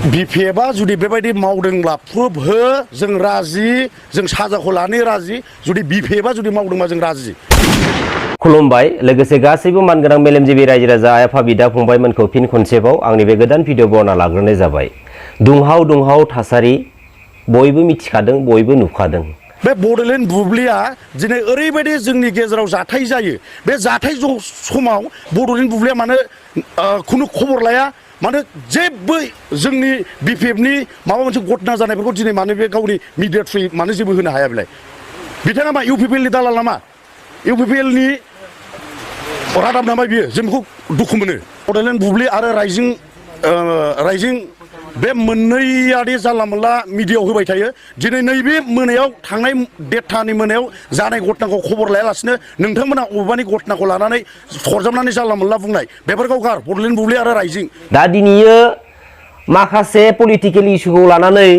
BPF जुदि बेबायदि मावदोंब्ला proof हो जों राजि जों साजाखौ लानो राजि जुदि BPF जुदि मावदोंबा जों राजि खुलुमबाय लोगोसे गासैबो मानगोनां मेलेमजिबि रायजो राजा आफा बिदा फंबायमोनखौ फिन खनसेबाव आंनि बे गोदान भिडिअ बरना लाग्रोनाय जाबाय दुंहाव थासारि बयबो मिथिखादों बयबो नुखादों बे बड'लेण्ड बुब्लिया दिनै ओरैबायदि जोंनि गेजेराव जाथाय जायो बे जाथाय समाव बड'लेण्ड बुब्लिया माने खुनु खबर लाया माने जेबो जोंनि BPF नि माबा मोनसे घटना जानायफोरखौ दिनै माने बे गावनि मिडिया थ्रुयै माने जेबो होनो हाया बेलाय बिथाङा मा UPPL नि दालाल नामा UPPL नि रादाब नामा बियो जों बेखौ दुखु मोनो बड'लेण्ड बुब्लि आरो राइजिं बे मोननैयादि जानला मोनला मिडियायाव होबाय थायो दिनै नैबे मोनायाव थांनाय देरथानि मोनायाव जानाय घटनाखौ खबर लायालासिनो नोंथांमोना अबेबानि घटनाखौ लानानै सरजाबनानै जानला मोनला बुंनाय बेफोरखौ गार बड'लेण्ड बुब्लि आरो राइजिं दा दिनैयो माखासे पलिटिकेल इस्युखौ लानानै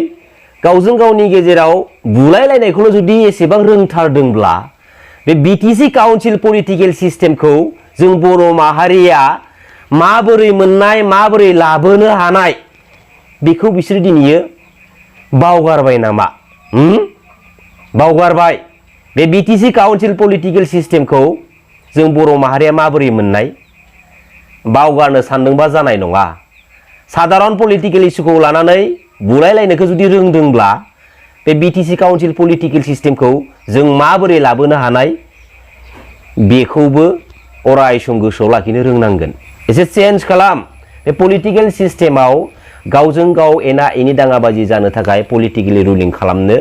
गावजों गावनि गेजेराव बुलायलायनायखौल' जुदि एसेबां रोंथारदोंब्ला बे BTC काउन्सिल पलिटिकेल सिस्टेमखौ जों बर' माहारिया माबोरै मोननाय माबोरै लाबोनो हानाय बेखौ बिसोर दिनैयो बावगारबाय नामा बावगारबाय बे BTC काउन्सिल पलिटिकेल सिस्टेमखौ जों बर' माहारिया माबोरै मोननाय बावगारनो सानदोंबा जानाय नङा साधारन पलिटिकेल इस्युखौ लानानै बुलायलायनायखौ जुदि रोंदोंब्ला बे BTC काउन्सिल पलिटिकेल सिस्टेमखौ जों माबोरै लाबोनो हानाय बेखौबो अराय सम गोसोआव लाखिनो रोंनांगोन एसे चेन्ज खालाम बे पलिटिकेल सिस्टेमाव गावजों गाव एना एनि दाङाबाजि जानो थाखाय पलिटिकेलि रुलिं खालामनो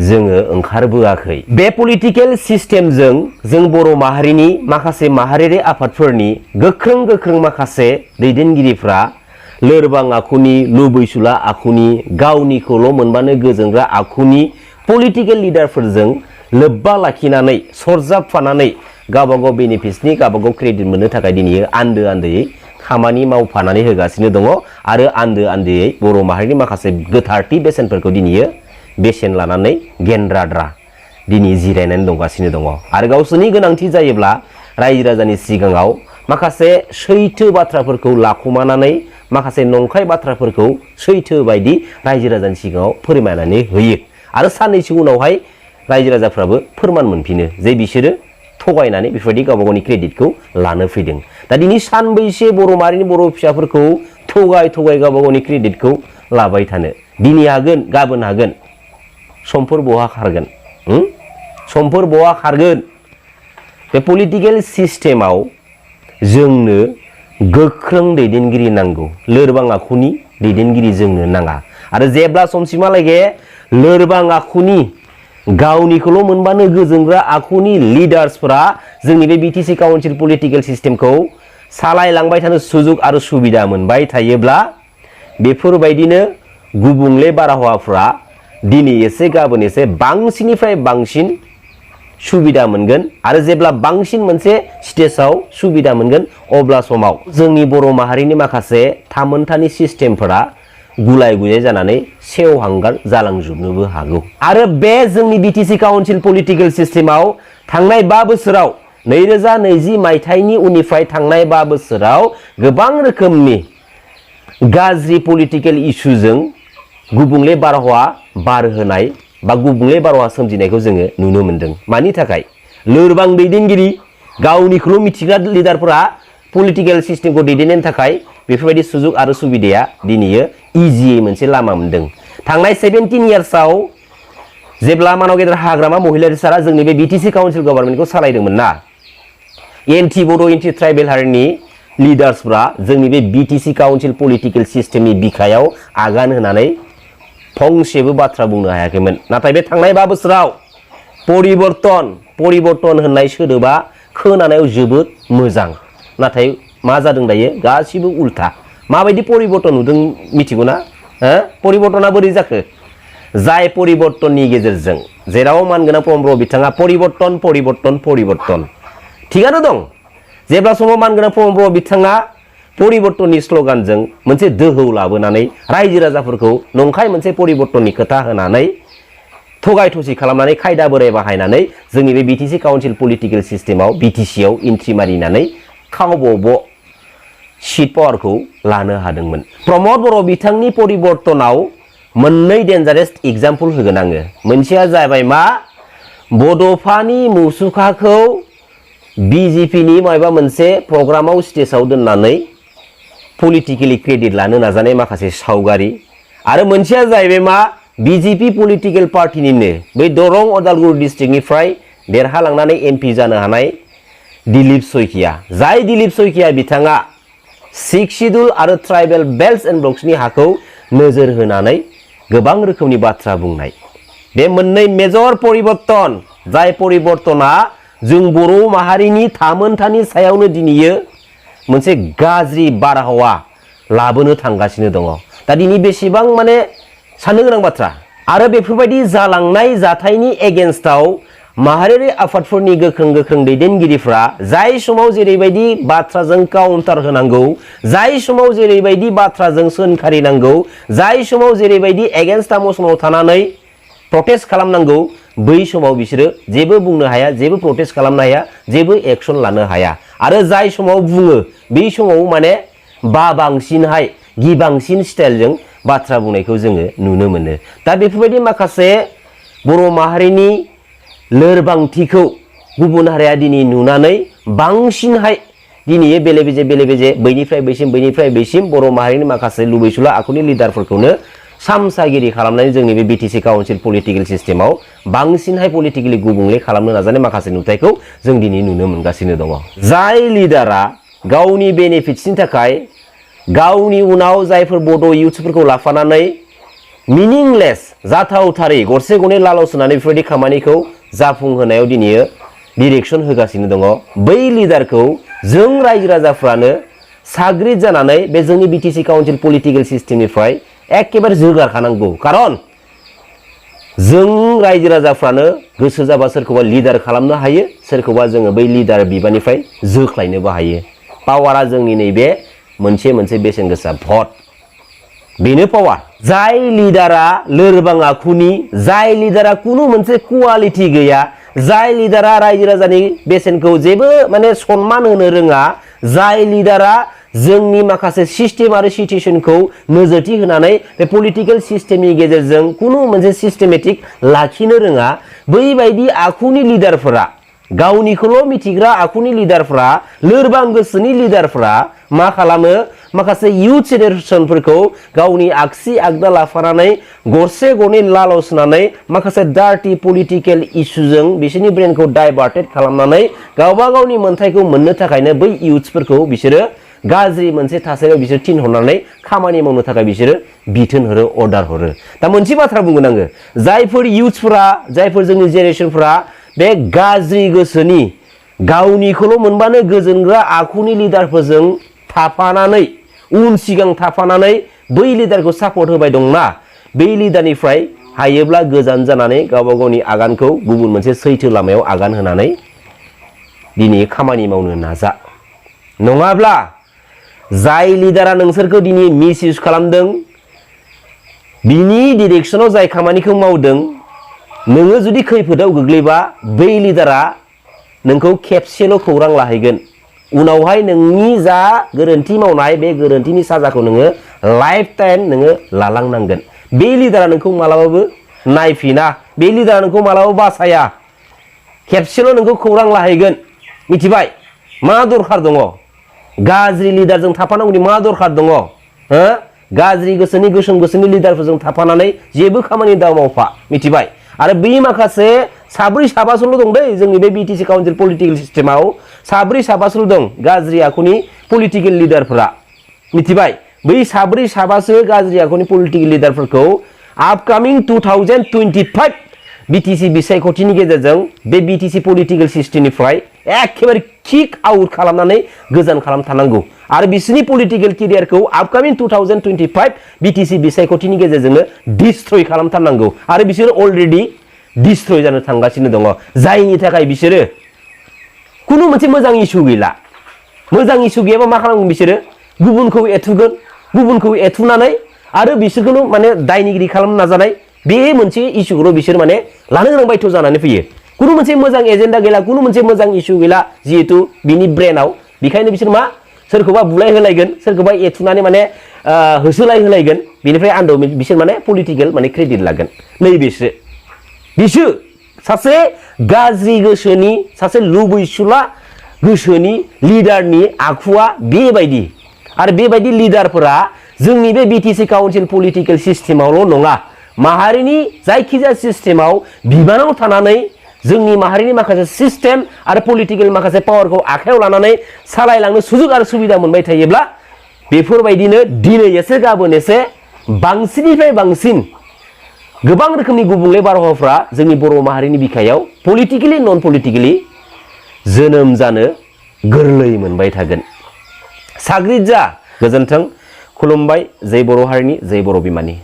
जोङो ओंखारबोआखै बे पलिटिकेल सिस्टेमजों जों बर' माहारिनि माखासे माहारियारि आफादफोरनि गोख्रों माखासे दैदेनगिरिफ्रा लोरबां आखुनि लुबैसुला आखुनि गावनिखौल' मोनबानो गोजोनग्रा आखुनि पलिटिकेल लिडारफोरजों लोब्बा लाखिनानै सरजाबफानानै गावबागाव बेनिफिट्सनि गावबागाव क्रेडिट मोननो थाखाय दिनै आन्दोयै खामानि मावफानानै होगासिनो दङ आरो आन्दोयै बर' माहारिनि माखासे गोथारथि बेसेनफोरखौ दिनै बेसेन लानानै गेन्द्राद्रा दिनै जिरायनानै दंगासिनो दङ आरो गावसोरनि गोनांथि जायोब्ला रायजो राजानि सिगाङाव माखासे सैथो बाथ्राफोरखौ लाखुमानानै माखासे नंखाय बाथ्राफोरखौ सैथो बायदि रायजो राजानि सिगाङाव फोरमायनानै होयो आरो साननैसो उनावहाय रायजो राजाफ्राबो फोरमान मोनफिनो जे बिसोरो थगायनानै बेफोरबायदि गावबागावनि क्रेडिटखौ लानो फैदों दा दिनै सानबैसे बर' माहारिनि बर' फिसाफोरखौ थगाय गावबागावनि क्रेडिटखौ लाबाय थानो दिनै हागोन गाबोन हागोन समफोर बहा खारगोन समफोर बहा खारगोन बे पलिटिकेल सिस्टेमाव जोंनो गोख्रों दैदेनगिरि नांगौ लोरबां आखुनि दैदेनगिरि जोंनो नाङा आरो जेब्ला समसिमहालागै लोरबां आखुनि गावनिखौल' मोनबानो गोजोनग्रा आखुनि लिडार्सफोरा जोंनि बे BTC काउन्सिल पलिटिकेल सिस्टेमखौ सालायलांबाय थानो सुजुग आरो सुबिदा मोनबाय थायोब्ला बेफोरबायदिनो गुबुंले बारहावाफ्रा दिनै एसे गाबोन एसे बांसिननिफ्राय बांसिन सुबिदा मोनगोन आरो जेब्ला बांसिन मोनसे स्टेजाव सुबिदा मोनगोन अब्ला समाव जोंनि बर' माहारिनि माखासे थामोनथानि सिस्टेमफोरा गुलाय गुजाय जानानै सेवहांगार जालांजोबनोबो हागौ आरो बे जोंनि BTC काउन्सिल पलिटिकेल सिस्टेमाव थांनाय 5 बोसोराव 2020 मायथाइनि उननिफ्राय थांनाय 5 बोसोराव गोबां रोखोमनि गाज्रि पलिटिकेल इस्युजों गुबुंले बारहावा बारहोनाय बा गुबुंले बारहावा सोमजिनायखौ जोङो नुनो मोनदों मानि थाखाय लोरबां दैदेनगिरि गावनिखौल' मिथिग्रा लिडारफोरा पलिटिकेल सिस्टेमखौ दैदेननो थाखाय बेफोरबायदि सुजुग आरो सुबिदाया दिनैयो इजियै मोनसे लामा मोनदों थांनाय 17 इयार्सआव जेब्ला मानाव गेदेर हाग्रामा महिलारि सारा जोंनि बे BTC काउन्सिल गभर्नमेन्टखौ सालायदोंमोन ना एन्टि बड' एन्टि ट्राइबेल हारिनि लिडार्सफ्रा जोंनि बे BTC काउन्सिल पलिटिकेल सिस्टेमनि बिखायाव आगान होनानै फंसेबो बाथ्रा बुंनो हायाखैमोन नाथाय बे थांनाय 5 बोसोराव परिबर्तन होननाय सोदोबा खोनानायाव जोबोद मोजां नाथाय मा जादों दायो गासिबो उल्था माबायदि परिबर्तन नुदों मिथिगौ ना परिबर्तना बोरै जाखो जाय परिबर्तननि गेजेरजों जेराव मानगोनां प्रमब्र बिथाङा परिबर्तन थिगानो दं जेब्ला समाव मानगोनां प्रमब्र बिथाङा परिबर्तननि स्ल'गानजों मोनसे दोहौ लाबोनानै रायजो राजाफोरखौ नंखाय मोनसे परिबर्तननि खोथा होनानै थगाय थसि खालामनानै खायदा बोराय बाहायनानै जोंनि बे BTC काउन्सिल पलिटिकेल सिस्टेमाव BTC आव एन्ट्रि मारिनानै खावब'ब' सीट पावारखौ लानो हादोंमोन। प्रमद बर' बिथांनि परिबर्तनाव मोननै डेन्जारेस एग्जाम्पल होगोन आङो। मोनसेया जाबाय मा बड'फानि मुसुखाखौ बिजेपिनि माबा मोनसे प्रग्रामाव स्टेजाव दोननानै पलिटिकेलि क्रेडिट लानो नाजानाय माखासे सावगारि, आरो मोनसेया जाहैबाय मा बिजेपि पलिटिकेल पार्टिनिनो बै दरं अदालगुरि डिस्ट्रिक्टनिफ्राय देरहालांनानै एमपि जानो हानाय दिलीप शइकिया, जाय दिलीप शइकिया बिथाङा 6 शिड्युल आरो ट्राइबेल बेल्ट्स एन्ड ब्लक्सनि हाखौ नोजोर होनानै गोबां रोखोमनि बाथ्रा बुंनाय। बे मोननै मेजर परिबर्तन, जाय परिबर्तना जों बर' माहारिनि थामोनथानि सायावनो दिनैयो मोनसे गाज्रि बारहावा लाबोनो थांगासिनो दङ। दा दिनै बेसेबां माने साननो गोनां बाथ्रा। आरो बेफोरबायदि जालांनाय जाथायनि एगेन्स्टआव माहारियारि आफादफोरनि गोख्रों दैदेनगिरिफ्रा जाय समाव जेरैबायदि बाथ्राजों काउन्टार होनांगौ, जाय समाव जेरैबायदि बाथ्राजों सोंखारिनांगौ, जाय समाव जेरैबायदि एगेन्स्ट मोसनाव थानानै प्रटेस्ट खालामनांगौ, बै समाव बिसोरो जेबो बुंनो हाया, जेबो प्रटेस्ट खालामनो हाया, जेबो एक्सन लानो हाया। आरो जाय समाव बुङो बै समाव माने बाबांसिनहाय गिबांसिन स्टाइलजों बाथ्रा बुंनायखौ जोङो नुनो मोनो। दा बेफोरबायदि माखासे बर' माहारिनि लोरबांथिखौ गुबुन हारिया दिनै नुनानै बांसिनहाय दिनै बेले बेजे बैनिफ्राय बैसिम बर' माहारिनि माखासे लुबैसुला आखुनि लिडारफोरखौनो सामसागिरि खालामनानै जोंनि बे बिटिसि काउन्सिल पलिटिकेल सिस्टेमाव बांसिनहाय पलिटिकेलि गुबुंले खालामनो नाजानाय माखासे नुथायखौ जों दिनै नुनो मोनगासिनो दङ। जाय लिडारा गावनि बेनिफिट्सनि थाखाय गावनि उनाव जायफोर बड' इयुथ्सफोरखौ लाफानानै मिनिंलेस जाथावथारै गरसे गरनै लालाव सोनानै बेफोरबायदि खामानिखौ जाफुंहोनायाव दिनै डिरेक्सन होगासिनो दङ, बै लिडारखौ जों रायजो राजाफ्रानो साग्रिद जानानै बे जोंनि बिटिसि काउन्सिल पलिटिकेल सिस्टेमनिफ्राय एखेबारे जोगारखानांगौ। खारन जों रायजो राजाफ्रानो गोसो जाबा सोरखौबा लिडार खालामनो हायो, सोरखौबा जोङो बै लिडार बिबाननिफ्राय जोख्लायनोबो हायो। पावारा जोंनि नैबे मोनसे बेसेन गोसा भट, बेनो पावार। जाय लिडारा लोरबां आखुनि, जाय लिडारा कुनु मोनसे क्वालिटि गैया, जाय लिडारा रायजो राजानि बेसेनखौ जेबो माने सन्मान होनो रोङा, जाय लिडारा जोंनि माखासे सिस्टेम आरो सिचुएसनखौ नोजोरथि होनानै बे पलिटिकेल सिस्टेमनि गेजेरजों कुनु मोनसे सिस्टेमेटिक लाखिनो रोङा, बैबायदि आखुनि लिडारफोरा, गावनिखौल' मिथिग्रा आखुनि लिडारफ्रा, लोरबां गोसोनि लिडारफ्रा मा खालामो, माखासे इयुथ जेनेरेसनफोरखौ गावनि आगसि आगदा लाफानानै गरसे गरनै लालाव सोनानै माखासे डार्टि पलिटिकेल इस्युजों बिसोरनि ब्रेनखौ डाइभार्टेड खालामनानै गावबा गावनि मोन्थायखौ मोननो थाखायनो बै इयुथ्सफोरखौ बिसोरो गाज्रि मोनसे थासारियाव बिसोर थिनहरनानै खामानि मावनो थाखाय बिसोरो बिथोन हरो, अर्डार हरो। दा मोनसे बाथ्रा बुंगोन आङो, जायफोर इयुथ्सफोरा, जायफोर जोंनि जेनेरेसनफोरा बे गाज्रि गोसोनि गावनिखौल' मोनबानो गोजोनग्रा आखुनि लिडारफोरजों थाफानानै उन सिगां थाफानानै बै लिडारखौ सापर्ट होबाय दंना, बै लिडारनिफ्राय हायोब्ला गोजान जानानै गावबा गावनि आगानखौ गुबुन मोनसे सैथो लामायाव आगान होनानै दिनै खामानि मावनो नाजा। नङाब्ला जाय लिडारा नोंसोरखौ दिनै मिसइउज खालामदों, बिनि डिरेक्सनाव जाय खामानिखौ मावदों, नोङो जुदि खैफोदाव गोग्लैबा बै लिडारा नोंखौ खेबसेल' खौरां लाहैगोन, उनावहाय नोंनि जा गोरोन्थि मावनाय बे गोरोन्थिनि साजाखौ नोङो लाइफ टाइम नोङो लालांनांगोन। बे लिडारा नोंखौ मालाबाबो नायफिना, बे लिडारा नोंखौ मालाबाबो बासाया, खेबसेल' नोंखौ खौरां लाहैगोन। मिथिबाय? मा दरखार दङ? गाज्रि लिडारजों थाफानांगौनि मा दरखार दङ? गाज्रि गोसोनि गोसोम गोसोनि लिडारफोरजों थाफानानै जेबो खामानि दा मावफा। मिथिबाय? आरो बै माखासे साब्रै साबासोल' दं दै जोंनि बे बिटिसि काउन्सिल पलिटिकेल सिस्टेमाव, साब्रै साबासोल' दं गाज्रि आखुनि पलिटिकेल लिडारफोरा। मिथिबाय? बै साब्रै साबासो गाज्रि आखुनि पलिटिकेल लिडारफोरखौ आपकामिं 2025 बिटिसि बिसायख'थिनि गेजेरजों बे बिटिसि पलिटिकेल सिस्टेमनिफ्राय एखेबारे किक आउट खालामनानै गोजान खालामथारनांगौ। आरो बिसोरनि पलिटिकेल केरियारखौ आपकामिं 2025 बिटिसि बिसायख'थिनि गेजेरजोंनो डिस्ट्रय खालामथारनांगौ। आरो बिसोरो अलरेडि डिस्ट्रय जानो थांगासिनो दङ, जायनि थाखाय बिसोरो कुनु मोनसे मोजां इस्यु गैला। मोजां इस्यु गैयाबा मा खालामगोन बिसोरो? गुबुनखौ एथुगोन, गुबुनखौ एथुनानै आरो बिसोरखौनो माने दायनिगिरि खालामनो नाजानाय, बे मोनसे इस्युखौल' बिसोर माने लानो गोनां बायथ' जानानै फैयो। कुनु मोनसे मोजां एजेन्डा गैला, कुनु मोनसे मोजां इस्यु गैला जिहेतु बिनि ब्रेनाव, बेखायनो बिसोर मा सोरखौबा बुलाय होलायगोन सोरखौबा एथुनानै माने होसोलाय होलायगोन बेनिफ्राय आन्दो बिसोर माने पलिटिकेल माने क्रेडिट लागोन नैबेसो बिसो सासे गाज्रि गोसोनि सासे लुबैसुला गोसोनि लिडारनि आखुआ बेबायदि आरो बेबायदि लिडारफोरा जोंनि बे बिटिसि काउन्सिल पलिटिकेल सिस्टेमावल' नङा माहारिनि जायखिजाया सिस्टेमाव बिबानाव थानानै जोंनि माहारिनि माखासे सिस्टेम आरो पलिटिकेल माखासे पावारखौ आखायाव लानानै सालायलांनो सुजुग आरो सुबिदा मोनबाय थायोब्ला बेफोरबायदिनो दिनै एसे गाबोन एसे बांसिननिफ्राय बांसिन गोबां रोखोमनि गुबुंले बारहावाफ्रा जोंनि बर' माहारिनि बिखायाव पलिटिकेलि नन पलिटिकेलि जोनोम जानो गोरलै मोनबाय थागोन साग्रिद जा गोजोन्थों खुलुमबाय जै बर' हारिनि जै बर' बिमानि